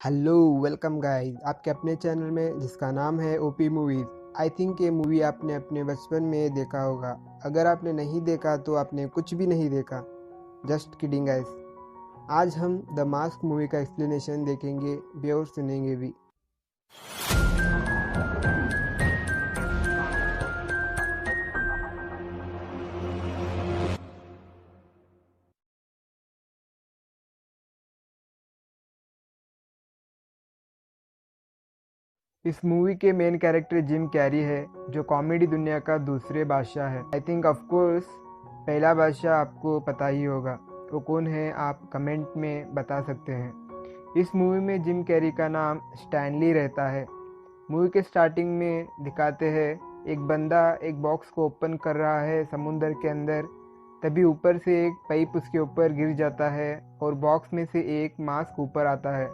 Hello, welcome guys आपके अपने channel में जिसका नाम है ओपी मूवीज़। आई थिंक ये मूवी आपने अपने बचपन में देखा होगा। अगर आपने नहीं देखा तो आपने कुछ भी नहीं देखा। Just kidding guys. आज हम द मास्क मूवी का एक्सप्लेनेशन देखेंगे भी और सुनेंगे भी। इस मूवी के मेन कैरेक्टर जिम कैरी है, जो कॉमेडी दुनिया का दूसरे बादशाह है। आई थिंक ऑफ कोर्स पहला बादशाह आपको पता ही होगा। वो कौन है आप कमेंट में बता सकते हैं। इस मूवी में जिम कैरी का नाम स्टैनली रहता है। मूवी के स्टार्टिंग में दिखाते हैं एक बंदा एक बॉक्स को ओपन कर रहा है समुंदर के अंदर। तभी ऊपर से एक पाइप उसके ऊपर गिर जाता है और बॉक्स में से एक मास्क ऊपर आता है।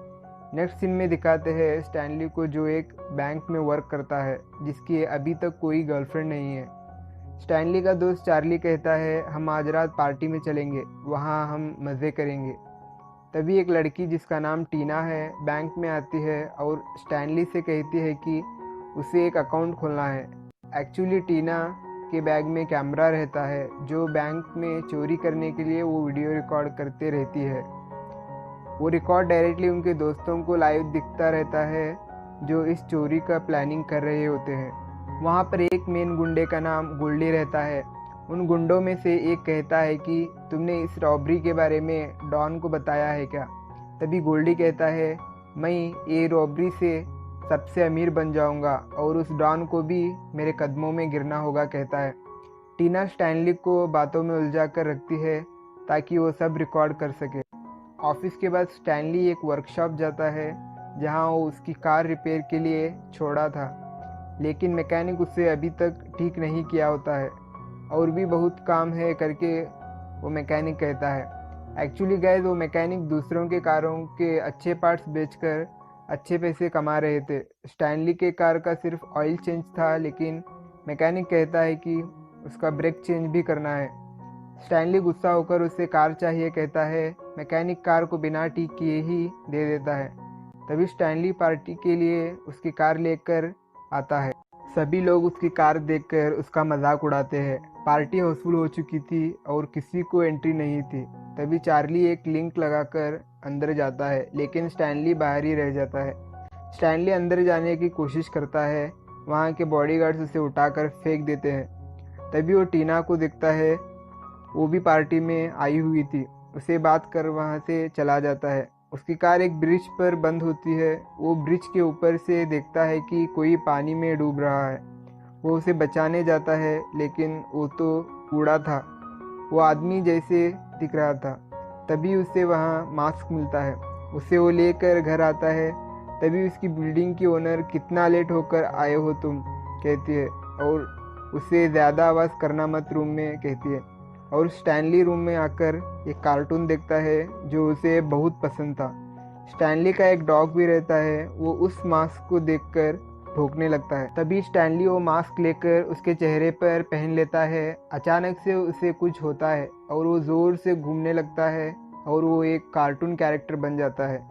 नेक्स्ट सीन में दिखाते हैं स्टैनली को, जो एक बैंक में वर्क करता है, जिसकी अभी तक कोई गर्लफ्रेंड नहीं है। स्टैनली का दोस्त चार्ली कहता है हम आज रात पार्टी में चलेंगे, वहाँ हम मज़े करेंगे। तभी एक लड़की जिसका नाम टीना है बैंक में आती है और स्टैनली से कहती है कि उसे एक अकाउंट खोलना है। एक्चुअली टीना के बैग में कैमरा रहता है, जो बैंक में चोरी करने के लिए वो वीडियो रिकॉर्ड करते रहती है। वो रिकॉर्ड डायरेक्टली उनके दोस्तों को लाइव दिखता रहता है, जो इस चोरी का प्लानिंग कर रहे होते हैं। वहाँ पर एक मेन गुंडे का नाम गोल्डी रहता है। उन गुंडों में से एक कहता है कि तुमने इस रॉबरी के बारे में डॉन को बताया है क्या? तभी गोल्डी कहता है मैं ये रॉबरी से सबसे अमीर बन जाऊंगा और उस डॉन को भी मेरे कदमों में गिरना होगा, कहता है। टीना स्टैनली को बातों में उलझा कर रखती है ताकि वो सब रिकॉर्ड कर सके। ऑफिस के बाद स्टैनली एक वर्कशॉप जाता है, जहां वो उसकी कार रिपेयर के लिए छोड़ा था, लेकिन मैकेनिक उसे अभी तक ठीक नहीं किया होता है। और भी बहुत काम है करके वो मैकेनिक कहता है। एक्चुअली गाइस वो मैकेनिक दूसरों के कारों के अच्छे पार्ट्स बेचकर अच्छे पैसे कमा रहे थे। स्टैनली के कार का सिर्फ ऑयल चेंज था, लेकिन मैकेनिक कहता है कि उसका ब्रेक चेंज भी करना है। स्टैनली गुस्सा होकर उसे कार चाहिए कहता है। मैकेनिक कार को बिना ठीक किए ही दे देता है। तभी स्टैनली पार्टी के लिए उसकी कार लेकर आता है। सभी लोग उसकी कार देखकर उसका मजाक उड़ाते हैं। पार्टी हाउसफुल हो चुकी थी और किसी को एंट्री नहीं थी। तभी चार्ली एक लिंक लगाकर अंदर जाता है, लेकिन स्टैनली बाहर ही रह जाता है। स्टैनली अंदर जाने की कोशिश करता है, वहाँ के बॉडीगार्ड्स उसे उठाकर फेंक देते हैं। तभी वो टीना को देखता है, वो भी पार्टी में आई हुई थी। उसे बात कर वहाँ से चला जाता है। उसकी कार एक ब्रिज पर बंद होती है। वो ब्रिज के ऊपर से देखता है कि कोई पानी में डूब रहा है। वो उसे बचाने जाता है, लेकिन वो तो बूढ़ा था, वो आदमी जैसे दिख रहा था। तभी उसे वहाँ मास्क मिलता है। उसे वो लेकर घर आता है। तभी उसकी बिल्डिंग की ओनर कितना लेट होकर आए हो तुम, कहती है, और उसे ज़्यादा आवाज़ करना मत रूम में, कहती है। और स्टैनली रूम में आकर एक कार्टून देखता है जो उसे बहुत पसंद था। स्टैनली का एक डॉग भी रहता है। वो उस मास्क को देखकर भौंकने लगता है। तभी स्टैनली वो मास्क लेकर उसके चेहरे पर पहन लेता है। अचानक से उसे कुछ होता है और वो ज़ोर से घूमने लगता है और वो एक कार्टून कैरेक्टर बन जाता है।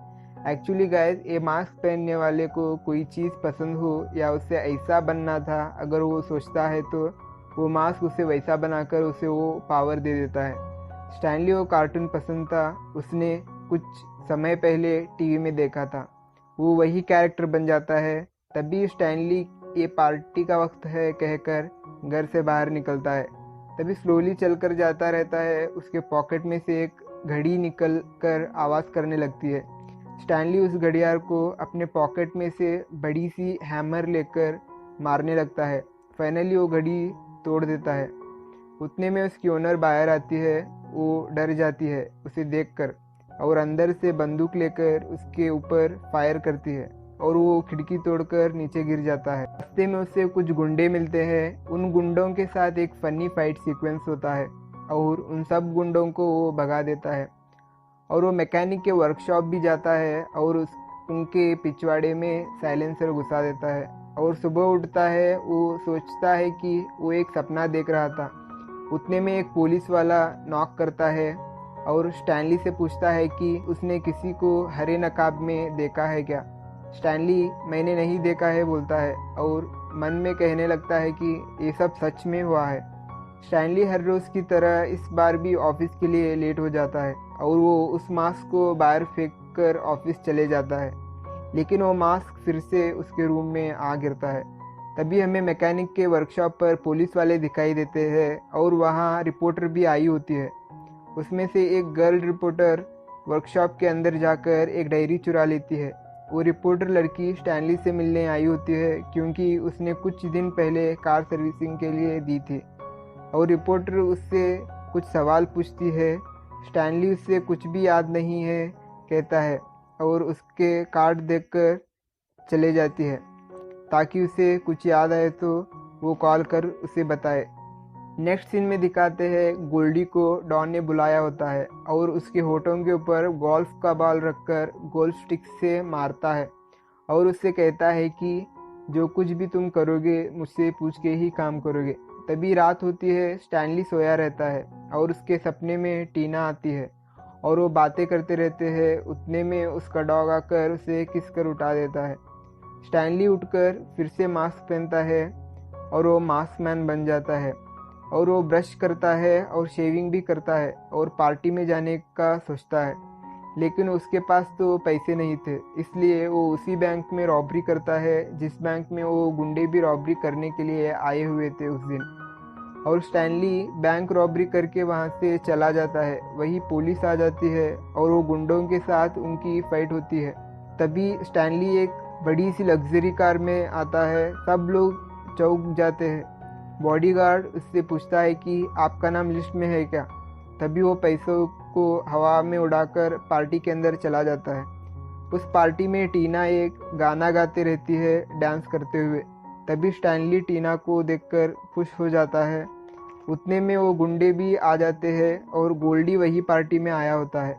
एक्चुअली गाइस ये मास्क पहनने वाले को कोई चीज़ पसंद हो या उसे ऐसा बनना था, अगर वो सोचता है तो वो मास्क उसे वैसा बनाकर उसे वो पावर दे देता है। स्टैनली वो कार्टून पसंद था, उसने कुछ समय पहले टीवी में देखा था, वो वही कैरेक्टर बन जाता है। तभी स्टैनली ये पार्टी का वक्त है कहकर घर से बाहर निकलता है। तभी स्लोली चलकर जाता रहता है। उसके पॉकेट में से एक घड़ी निकल कर आवाज़ करने लगती है। स्टैनली उस घड़ियाल को अपने पॉकेट में से बड़ी सी हैमर लेकर मारने लगता है। फाइनली वो घड़ी तोड़ देता है। उतने में उसकी ओनर बाहर आती है। वो डर जाती है उसे देखकर और अंदर से बंदूक लेकर उसके ऊपर फायर करती है और वो खिड़की तोड़कर नीचे गिर जाता है। रास्ते में उसे कुछ गुंडे मिलते हैं। उन गुंडों के साथ एक फनी फाइट सीक्वेंस होता है और उन सब गुंडों को वो भगा देता है। और वो मैकेनिक के वर्कशॉप भी जाता है और उनके पिछवाड़े में साइलेंसर घुसा देता है। और सुबह उठता है, वो सोचता है कि वो एक सपना देख रहा था। उतने में एक पुलिस वाला नॉक करता है। और स्टैनली से पूछता है कि उसने किसी को हरे नकाब में देखा है क्या। स्टैनली मैंने नहीं देखा है बोलता है और मन में कहने लगता है कि ये सब सच में हुआ है। स्टैनली हर रोज़ की तरह इस बार भी ऑफिस के लिए लेट हो जाता है और वो उस मास्क को बाहर फेंक कर ऑफिस चले जाता है, लेकिन वो मास्क फिर से उसके रूम में आ गिरता है। तभी हमें मैकेनिक के वर्कशॉप पर पुलिस वाले दिखाई देते हैं और वहाँ रिपोर्टर भी आई होती है। उसमें से एक गर्ल रिपोर्टर वर्कशॉप के अंदर जाकर एक डायरी चुरा लेती है। वो रिपोर्टर लड़की स्टैनली से मिलने आई होती है क्योंकि उसने कुछ दिन पहले कार सर्विसिंग के लिए दी थी और रिपोर्टर उससे कुछ सवाल पूछती है। स्टैनली उससे कुछ भी याद नहीं है कहता है और उसके कार्ड देखकर चले जाती है ताकि उसे कुछ याद आए तो वो कॉल कर उसे बताए। नेक्स्ट सीन में दिखाते हैं गोल्डी को डॉन ने बुलाया होता है और उसके होठों के ऊपर गोल्फ का बॉल रखकर गोल्फ स्टिक से मारता है और उससे कहता है कि जो कुछ भी तुम करोगे मुझसे पूछ के ही काम करोगे। तभी रात होती है, स्टैनली सोया रहता है और उसके सपने में टीना आती है और वो बातें करते रहते हैं। उतने में उसका डॉग आकर उसे किस कर उठा देता है। स्टैनली उठकर फिर से मास्क पहनता है और वो मास्क मैन बन जाता है और वो ब्रश करता है और शेविंग भी करता है और पार्टी में जाने का सोचता है, लेकिन उसके पास तो पैसे नहीं थे, इसलिए वो उसी बैंक में रॉबरी करता है जिस बैंक में वो गुंडे भी रॉबरी करने के लिए आए हुए थे उस दिन। और स्टैनली बैंक रॉबरी करके वहाँ से चला जाता है। वही पुलिस आ जाती है और वो गुंडों के साथ उनकी फाइट होती है। तभी स्टैनली एक बड़ी सी लग्जरी कार में आता है। सब लोग चौंक जाते हैं। बॉडीगार्ड उससे पूछता है कि आपका नाम लिस्ट में है क्या। तभी वो पैसों को हवा में उड़ाकर पार्टी के अंदर चला जाता है। उस पार्टी में टीना एक गाना गाते रहती है डांस करते हुए। तभी स्टैनली टीना को देखकर खुश हो जाता है। उतने में वो गुंडे भी आ जाते हैं और गोल्डी वही पार्टी में आया होता है।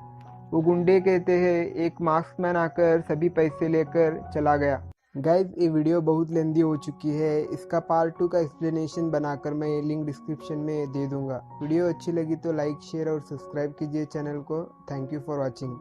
वो गुंडे कहते हैं एक मार्क्समैन आकर सभी पैसे लेकर चला गया। गाइज ये वीडियो बहुत लेंदी हो चुकी है, इसका पार्ट 2 का एक्सप्लेनेशन बनाकर मैं लिंक डिस्क्रिप्शन में दे दूंगा। वीडियो अच्छी लगी तो लाइक शेयर और सब्सक्राइब कीजिए चैनल को। Thank you for watching.